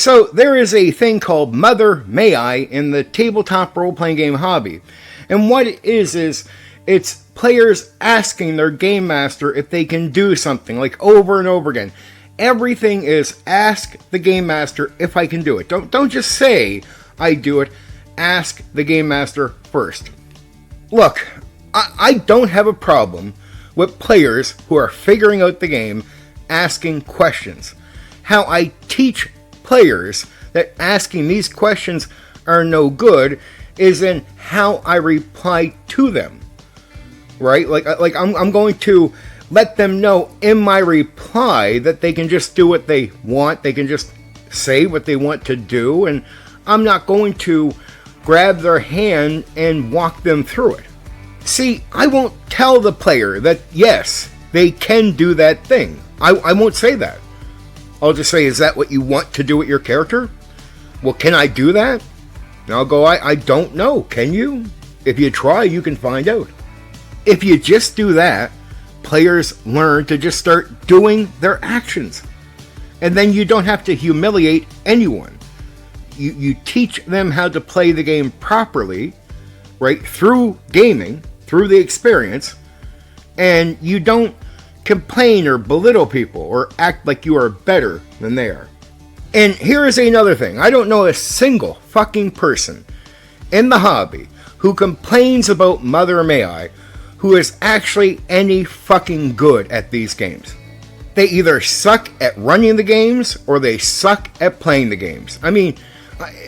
So there is a thing called Mother May I in the tabletop role-playing game hobby. And what it is it's players asking their game master if they can do something, like over and over again. Everything is ask the game master if I can do it. Don't just say I do it. Ask the game master first. Look, I don't have a problem with players who are figuring out the game asking questions. How I teach players that asking these questions are no good is in how I reply to them. Right? Like I'm going to let them know in my reply that they can just do what they want. They can just say what they want to do, and I'm not going to grab their hand and walk them through it. See, I won't tell the player that, yes, they can do that thing. I won't say that. I'll just say, is that what you want to do with your character? Well, can I do that? And I'll go, I don't know. Can you? If you try, you can find out. If you just do that, players learn to just start doing their actions. And then you don't have to humiliate anyone. You teach them how to play the game properly, right, through gaming, through the experience, and you don't complain or belittle people or act like you are better than they are. And here is another thing. I don't know a single fucking person in the hobby who complains about Mother May I who is actually any fucking good at these games. They either suck at running the games or they suck at playing the games. I mean,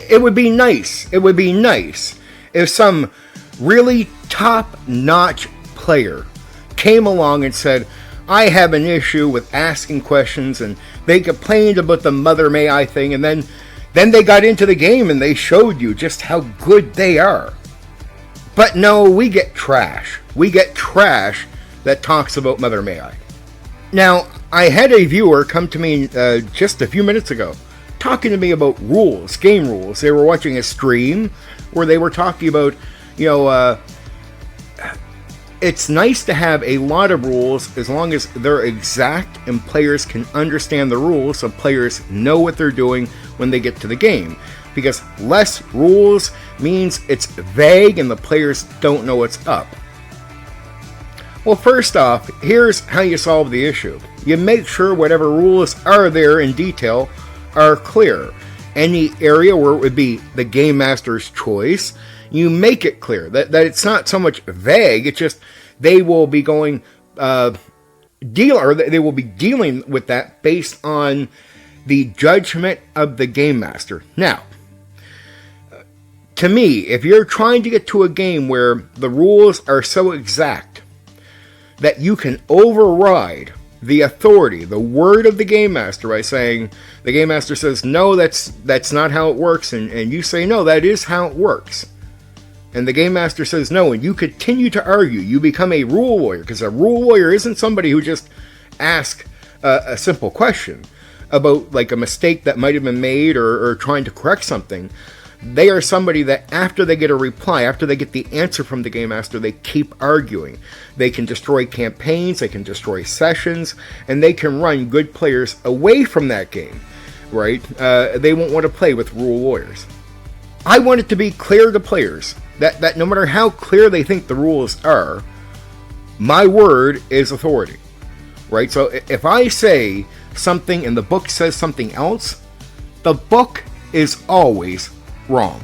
it would be nice if some really top-notch player came along and said, I have an issue with asking questions, and they complained about the Mother May I thing, and then they got into the game and they showed you just how good they are. But no, we get trash. We get trash that talks about Mother May I. Now, I had a viewer come to me just a few minutes ago talking to me about rules, game rules. They were watching a stream where they were talking about, it's nice to have a lot of rules as long as they're exact and players can understand the rules so players know what they're doing when they get to the game. Because less rules means it's vague and the players don't know what's up. Well, first off, here's how you solve the issue. You make sure whatever rules are there in detail are clear. Any area where it would be the game master's choice, you make it clear that it's not so much vague, it's just they will be going they will be dealing with that based on the judgment of the game master. Now, to me, if you're trying to get to a game where the rules are so exact that you can override the authority, the word of the game master, by saying, the game master says, no, that's not how it works, and you say, no, that is how it works. And the game master says no, and you continue to argue, you become a rule lawyer, because a rule lawyer isn't somebody who just asks a simple question about like a mistake that might have been made or trying to correct something. They are somebody that after they get a reply, after they get the answer from the game master, they keep arguing. They can destroy campaigns, they can destroy sessions, and they can run good players away from that game, right? They won't want to play with rule lawyers. I want it to be clear to players that no matter how clear they think the rules are, my word is authority, right? So if I say something and the book says something else, the book is always wrong.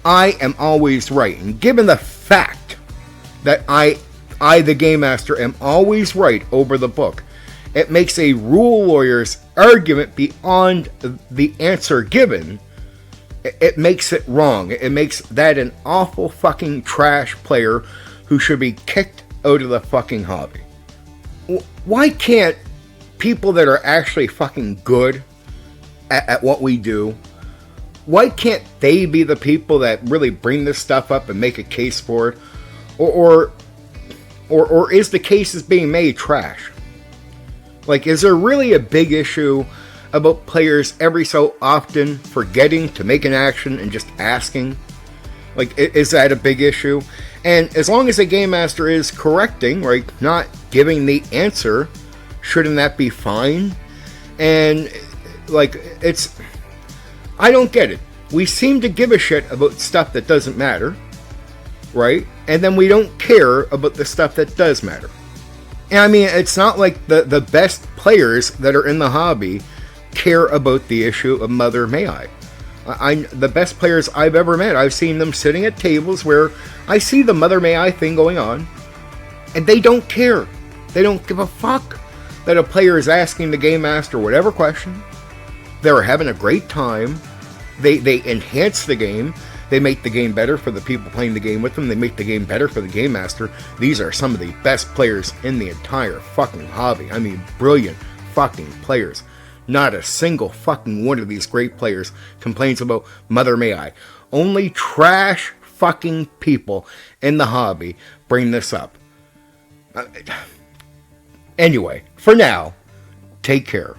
I am always right. And given the fact that I, the game master, am always right over the book, it makes a rule lawyer's argument beyond the answer given. It makes it wrong. It makes that an awful fucking trash player who should be kicked out of the fucking hobby. Why can't people that are actually fucking good at what we do, why can't they be the people that really bring this stuff up and make a case for it? Or is the case is being made trash? Like, is there really a big issue about players every so often forgetting to make an action and just asking? Like, is that a big issue? And as long as the game master is correcting, right, not giving the answer, shouldn't that be fine? And like, it's I don't get it. We seem to give a shit about stuff that doesn't matter, right? And then we don't care about the stuff that does matter. And I mean, it's not like the best players that are in the hobby care about the issue of Mother May I. The best players I've ever met, I've seen them sitting at tables where I see the Mother May I thing going on, and they don't care. They don't give a fuck that a player is asking the game master whatever question. They're having a great time. They enhance the game. They make the game better for the people playing the game with them. They make the game better for the game master. These are some of the best players in the entire fucking hobby. I mean, brilliant fucking players. Not a single fucking one of these great players complains about Mother May I. Only trash fucking people in the hobby bring this up. Anyway, for now, take care.